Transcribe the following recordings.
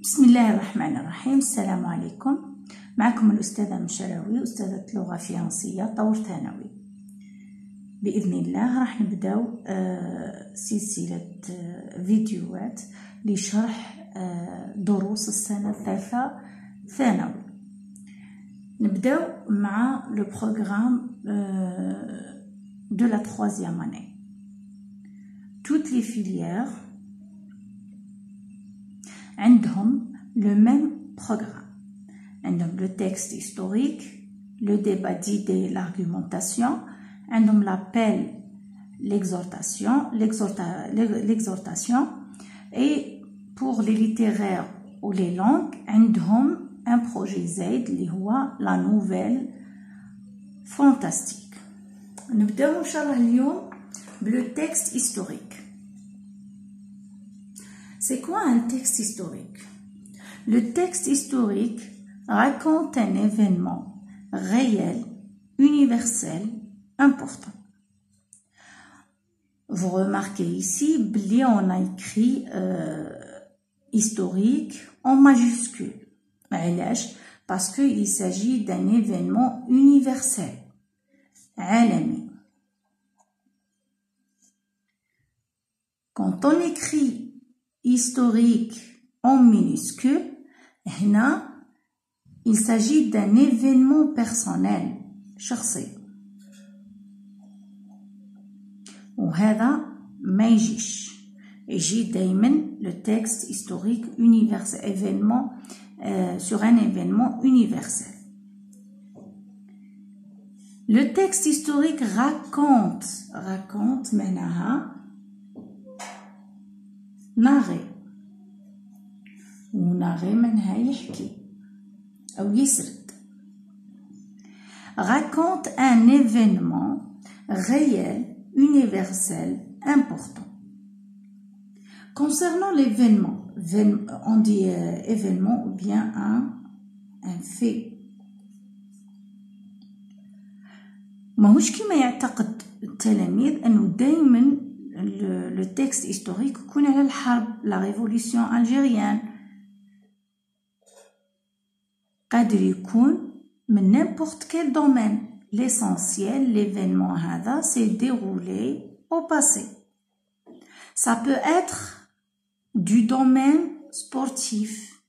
بسم الله الرحمن الرحيم. السلام عليكم. معكم الأستاذة مشراوي، أستاذة لغة فرنسية طور ثانوي. بإذن الله راح نبداو سلسلة فيديوهات لشرح دروس السنة الثالثة ثانوي. نبداو مع لو بروغرام de la troisième année. Toutes les filières عندهم le même programme. عندهم le texte historique, le débat d'idées, l'argumentation, عندهم l'appel, l'exhortation, et pour les littéraires ou les langues عندهم un projet زايد اللي هو la nouvelle fantastique. نبداو ان شاء الله اليوم le texte historique. C'est quoi un texte historique? Le texte historique raconte un événement réel, universel, important. Vous remarquez ici, on a écrit historique en majuscule. Parce qu'il s'agit d'un événement universel. عالمي. Quand on écrit historique en minuscule, il s'agit d'un événement personnel شخصي. وهذا ما يجي دايما le texte historique universel, événement sur un événement universel. Le texte historique raconte معناها ناري، وناري منها يحكي أو يسرد. Raconte un événement réel, universel, important. Concernant l'événement, on dit événement ou bien un fait. ماهوش كيما يعتقد التلاميذ أنه دايما le texte historique يكون على الحرب، la révolution algérienne. قادر يكون من n'importe quel domaine. L'essentiel, l'événement هذا s'est déroulé au passé. Ça peut être du domaine sportif,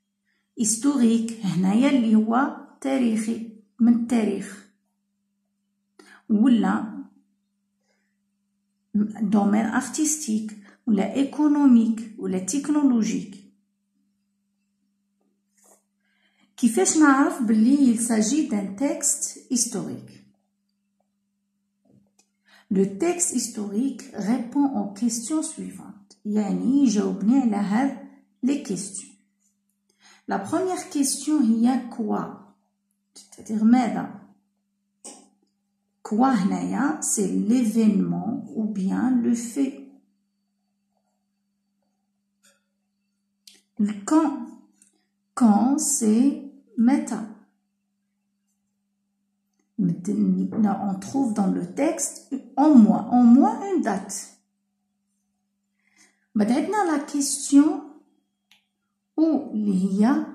historique، هنايا اللي هو تاريخي من التاريخ، ولا domaine artistique, ولا économique, ولا technologique. كيفاش نعرف باللي il s'agit d'un texte historique? Le texte historique répond aux questions suivantes. يعني يجاوبني على هذه les questions. La première question هي quoi? c'est-à-dire ماذا؟ Quoi هنايا c'est l'événement ou bien le fait. Quand c'est متى. On trouve dans le texte en moins une date. بعد عندنا la question où اللي هي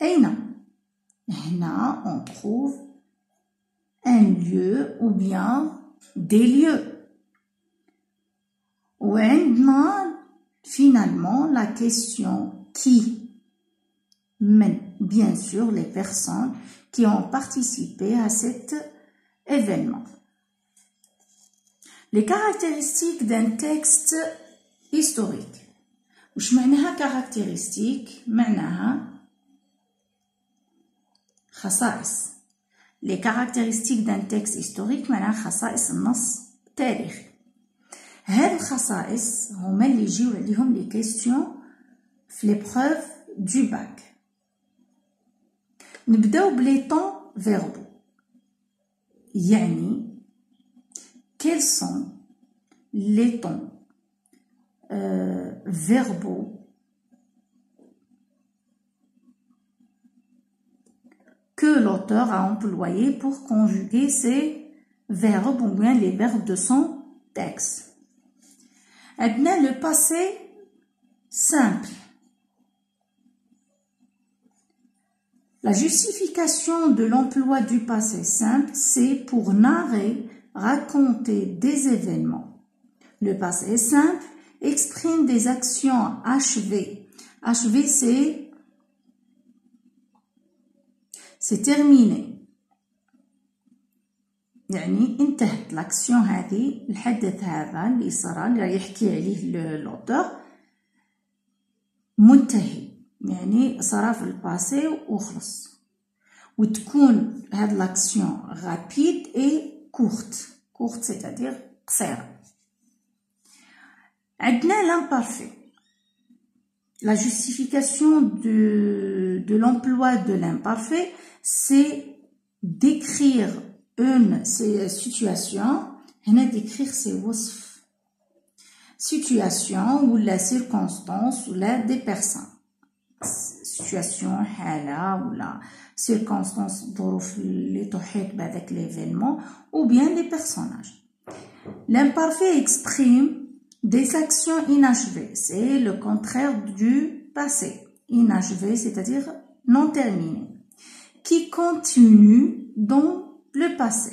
أين. هنا on trouve un lieu ou bien des lieux. Ou finalement la question qui, bien sûr les personnes qui ont participé à cet événement. Les caractéristiques d'un texte historique. وش معناها caractéristique؟ معناها خصائص. Les caractéristiques d'un texte historique معناها خصائص النص التاريخي. هذه الخصائص هما اللي يجيو عليهم لي كيستيون في l'épreuve du bac. نبداو بلي temps verbaux. يعني quels sont les temps verbaux que l'auteur a employé pour conjuguer ces verbes ou bien les verbes de son texte. عندنا le passé simple. La justification de l'emploi du passé simple, c'est pour narrer, raconter des événements. Le passé simple exprime des actions achevées. Achevé, c'est terminé. يعني انتهت l'action هذه، الحدث هذا اللي صرا اللي راح يحكي عليه l'auteur منتهي، يعني صرا في الباسي وخلص. وتكون هاد l'action rapide et courte c'est-à-dire قصيرة. عندنا l'imparfait. La justification de l'emploi de l'imparfait, c'est d'écrire une situation, هنا d'écrire c'est وصف situation ou la circonstance ou la des personnes. Situation حالة ou la circonstance ظروف اللي تحيط بهذاك l'événement ou bien des personnages. L'imparfait exprime des actions inachevées, c'est le contraire du passé. Inachevé, c'est-à-dire non terminé, qui continue dans le passé.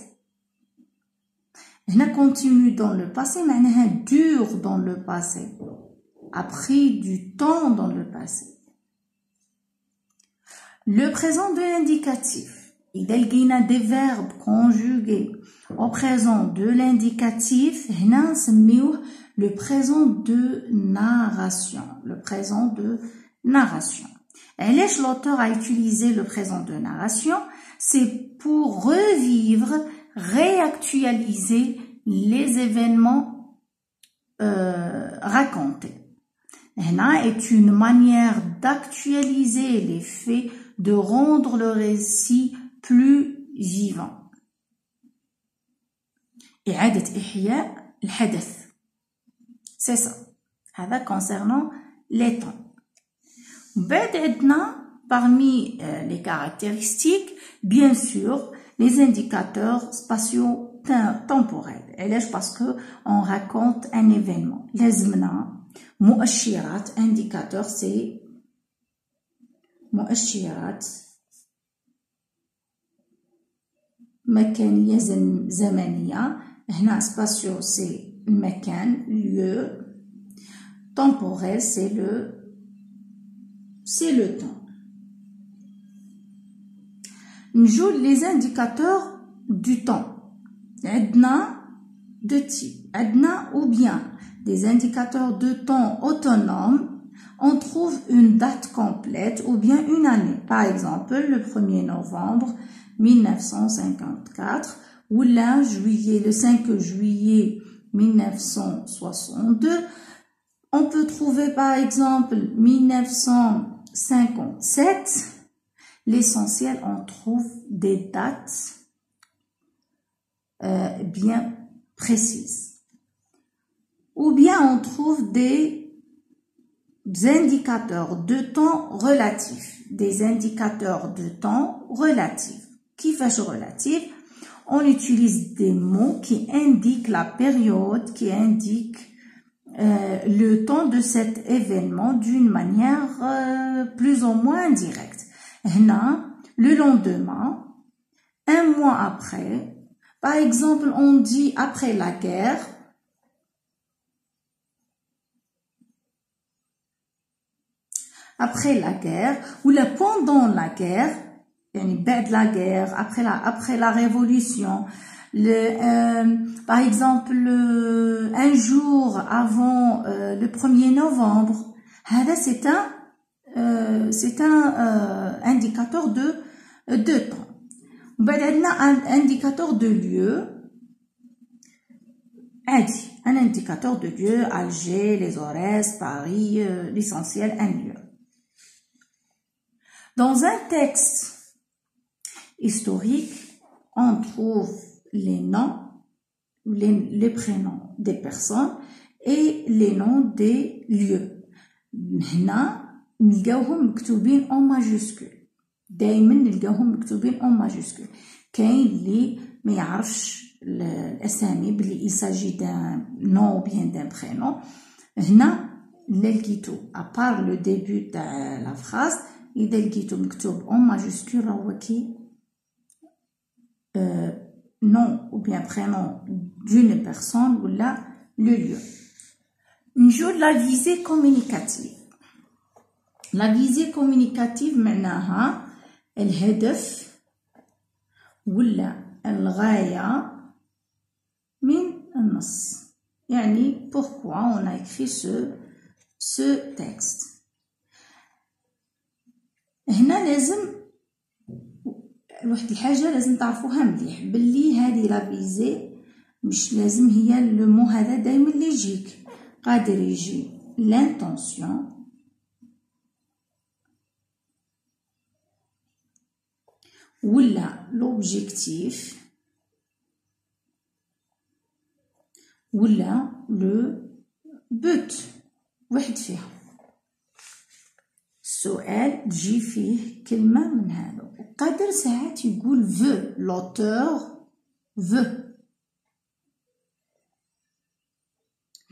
هنا continue dans le passé معناها dure dans le passé, a pris du temps dans le passé. Le présent de l'indicatif. إذا لقينا des verbes conjugués au présent de l'indicatif هنا نسميوه le présent de narration. Le présent de narration. علاش l'auteur a utilisé le présent de narration? C'est pour revivre, réactualiser les événements racontés. Hna est une manière d'actualiser les faits, de rendre le récit plus vivant. إعادة إحياء الحدث. C'est ça. هذا concernant les temps. بعد عندنا parmi les caractéristiques, bien sûr, les indicateurs spatio-temporels. علاش parce que on raconte un événement. لازمنا مؤشرات indicateur c'est مؤشرات مكانية زمنية. هنا spatio c'est المكان lieu, temporel c'est le temps. نجو les indicateurs du temps. عندنا deux types. عندنا ou bien des indicateurs de temps autonomes. On trouve une date complète ou bien une année. Par exemple, le 1er novembre 1954 ou le 5 juillet 1962. On peut trouver par exemple 1957. L'essentiel, on trouve des dates bien précises. Ou bien on trouve des indicateurs de temps relatifs. Des indicateurs de temps relatifs. Qui fait relatif? On utilise des mots qui indiquent la période, qui indiquent le temps de cet événement d'une manière plus ou moins indirecte. Hna, le lendemain, un mois après, par exemple, on dit après la guerre. Après la guerre, ou le pendant la guerre, بعد la guerre, après la révolution, par exemple, un jour avant le 1er novembre, c'est un indicateur de temps. بعد عندنا un indicateur de lieu. Un indicateur de lieu, Alger, les Aurès, Paris, l'essentiel, un lieu. Dans un texte historique, on trouve les noms, les prénoms des personnes et les noms des lieux. هنا نلقاوهم مكتوبين en majuscule. دايما نلقاوهم مكتوبين en majuscule. كاين اللي ما يعرفش الاسامي بلي il s'agit d'un nom ou bien d'un prénom. هنا لقيتو à part le début de la phrase إذا لقيتو مكتوب en majuscule راهو كي nom ou bien prénom d'une personne ou là le lieu. نجو la visée communicative. La visée communicative معناها الهدف ولا الغاية من النص. يعني pourquoi on a écrit ce texte. هنا لازم واحد الحاجة لازم تعرفوها مليح باللي هذه لا فيزي مش لازم هي لو مو هذا دايما اللي يجيك، قادر يجي لانتونسيون ولا لوبجيكتيف ولا لو بوت، واحد فيها. السؤال تجي فيه كلمة من هذا، وقادر ساعات يقول veut l'auteur veut.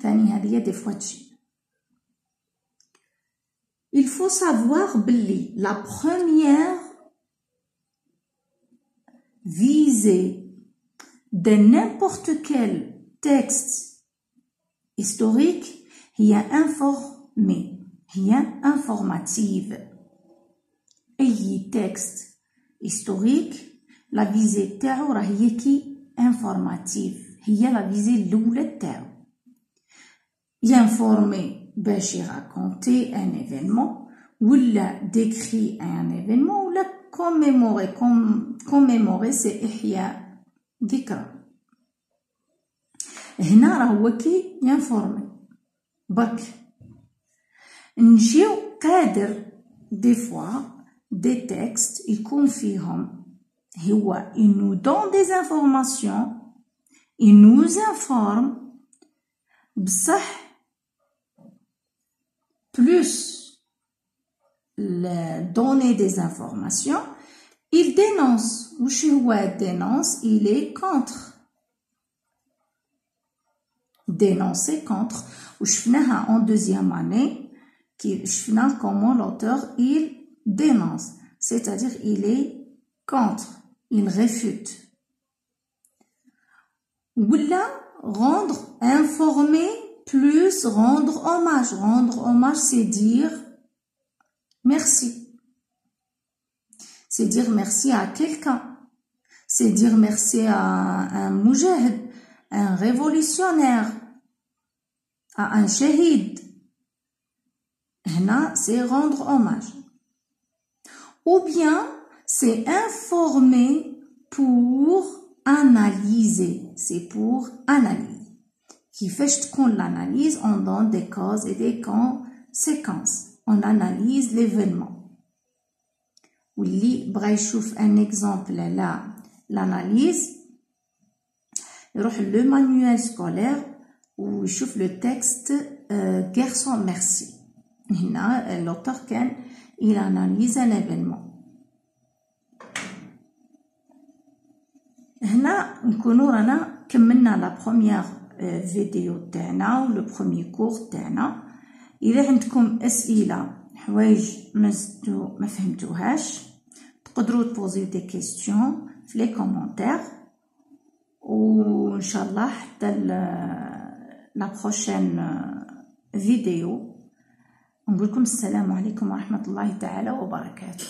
ثاني هذه دي فوا تجي. Il faut savoir بلي la première visée de n'importe quel texte historique هي informé، هي informative. أي texte historique la visée تاعو راه هي كي informative، هي la visée الأولى تاعو. ينفورمي باش يراكونتي ان ايفينمون ولا ديكري ان ايفينمون ولا كوميموري سي احياء ذكرى. هنا راه هو كي ينفورمي. برك نجيو قادر دي فوا دي تكست يكون فيهم هو il nous donne des informations il nous informe بصح plus donner des informations, il dénonce. وش هو dénonce? Il est contre. Dénoncer contre. وشفناها en deuxième année شفنا comment l'auteur il dénonce, c'est-à-dire il est contre, il réfute. ولا rendre, informer plus rendre hommage. Rendre hommage, c'est dire merci. C'est dire merci à quelqu'un. C'est dire merci à un moujahid, un révolutionnaire, à un shahid. Hna, c'est rendre hommage. Ou bien, c'est informer pour analyser. C'est pour analyser. كيفاش تكون l'analyse, on donne des causes et des conséquences. On analyse l'événement. واللي بغى يشوف un exemple على l'analyse يروح le manuel scolaire ويشوف le texte Guerre sans merci. هنا l'auteur كان il analyse un événement. هنا نكونوا رانا كملنا la première فيديو تاعنا و لو بروميي كور تاعنا. اذا عندكم اسئله حوايج ما فهمتوهاش تقدروا تبوزيو دي كيستيون في لي كومونتير، وان شاء الله حتى لا بروشين فيديو نقول لكم السلام عليكم ورحمه الله تعالى وبركاته.